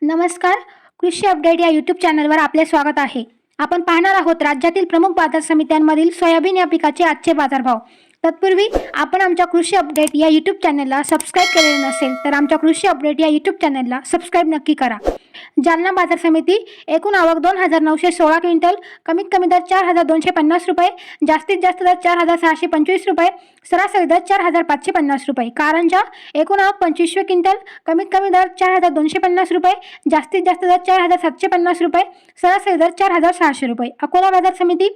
नमस्कार. कृषी अपडेट या यूट्यूब चॅनलवर आपले स्वागत आहे. आपण पाहणार आहोत राज्यातील प्रमुख बाजार समित्यांमधील सोयाबीन या पिकाचे आजचे बाजारभाव. तत्पूर्वी आपण आमच्या कृषी अपडेट या यूट्यूब चॅनलला सबस्क्राईब केलेले नसेल तर आमच्या कृषी अपडेट या यूट्यूब चॅनलला सबस्क्राईब नक्की करा. जालना बाजार समिती एकूण आवक 2,916 क्विंटल, कमीत कमी दर 4,250 रुपये, जास्तीत जास्त दर 4,625 रुपये, सरासरी दर 4,550 रुपये. कारंजा एकूण आवक 25 क्विंटल, कमीत कमी दर 4,250 रुपये, जास्तीत जास्त दर 4,750 रुपये, सरासरी दर 4,600 रुपये. अकोला बाजार समिती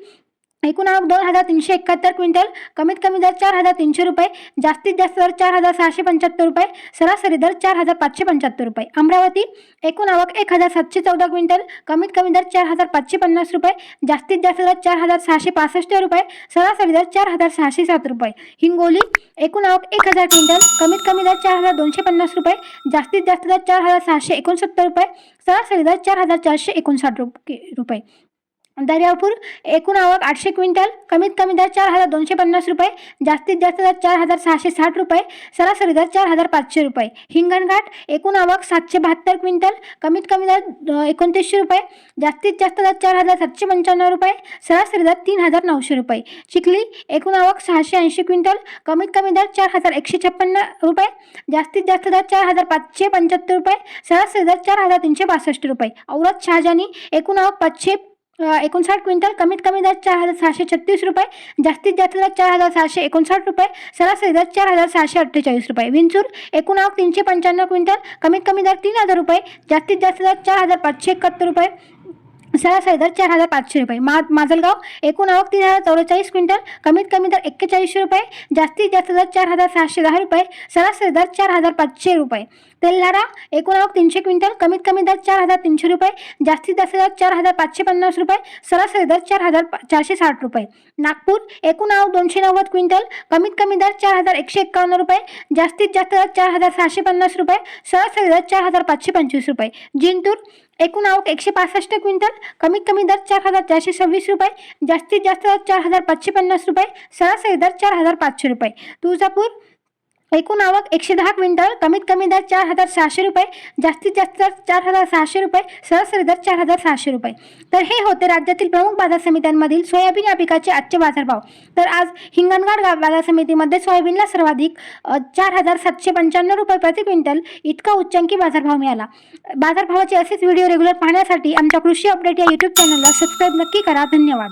एकूण आवक 2,371 क्विंटल, कमीत कमी दर 4,300 रुपये, जास्तीत जास्त दर 4,675 रुपये, सरासरी दर 4,575 रुपये. अमरावती एकूण आवक 1,714 क्विंटल, कमीत कमी दर 4,550 रुपये, जास्तीत जास्त दर 4,665 रुपये, सरासरी दर 4,607 रुपये. हिंगोली एकूण आवक 1,000 क्विंटल, कमीत कमी दर 4,250 रुपये, जास्तीत जास्त दर 4,669 रुपये, सरासरी दर 4,459 रुपये. दर्यापूर एकूण आवक 800 क्विंटल, कमीत कमी दर 4,250 रुपये, जास्तीत जास्त दर 4,660 रुपये, सरासरी दर 4,500 रुपये. हिंगणघाट एकूण आवक 772 क्विंटल, कमीत कमी दर 2,900 रुपये, जास्तीत जास्त दर 4,795 रुपये, सरासरी दर 3,900 रुपये. चिखली एकूण आवक 680 क्विंटल, कमीत कमी दर 4,156 रुपये, जास्तीत जास्त दर 4,575 रुपये, सरासरी दर 4,362 रुपये. औरत शहाजानी एकूण आवक 559 क्विंटल, कमीत कमी दर 4,636 रुपये, जास्तीत जास्त दर 4,759 रुपये, सरासरी दर 4,648 रुपये. विंचूर एकूण आवक 395 क्विंटल, कमीत कमी दर 3,000 रुपये, जास्तीत जास्त दर 4,571 रुपये, सरासरी दर 4,500 रुपये. माजलगाव एकूण आवक 3,044 क्विंटल, कमीत कमी दर 41 रुपये, जास्तीत जास्त दर 4,710 रुपये, सरासरी दर 4,500 रुपये. तेल्हारा एकूण आवक 300 क्विंटल, कमीत कमी दर 4,300 रुपये, जास्तीत जास्त दर 4,550 रुपये, सरासरी दर 4,460 रुपये. नागपूर एकूण आवक 290 क्विंटल, कमीत कमी दर 4,151 रुपये, जास्तीत जास्त दर 4,650 रुपये, सरासरी दर 4,525 रुपये. जिंतूर एकूण आवक 165 क्विंटल, कमीत कमी दर 4,426 रुपये, जास्तीत जास्त दर 4,550 रुपये, सरासरी दर 4,500 रुपये. तुळजापूर एकूण आवक 110 क्विंटल, कमीत कमी दर 4,600 रुपये, जास्तीत जास्त दर 4,600 रुपये, सरासरी दर 4,600 रुपये. तर हे होते राज्यातील प्रमुख बाजार समित्यांमधील सोयाबीन या पिकाचे आजचे बाजारभाव. तर आज हिंगणघाट बाजार समितीमध्ये सोयाबीनला सर्वाधिक 4,795 रुपये प्रति क्विंटल इतका उच्चांकी बाजारभाव मिळाला. बाजारभावाचे असेच व्हिडिओ रेग्युलर पाहण्यासाठी आमच्या कृषी अपडेट या यूट्यूब चॅनलला सबस्क्राईब नक्की करा. धन्यवाद.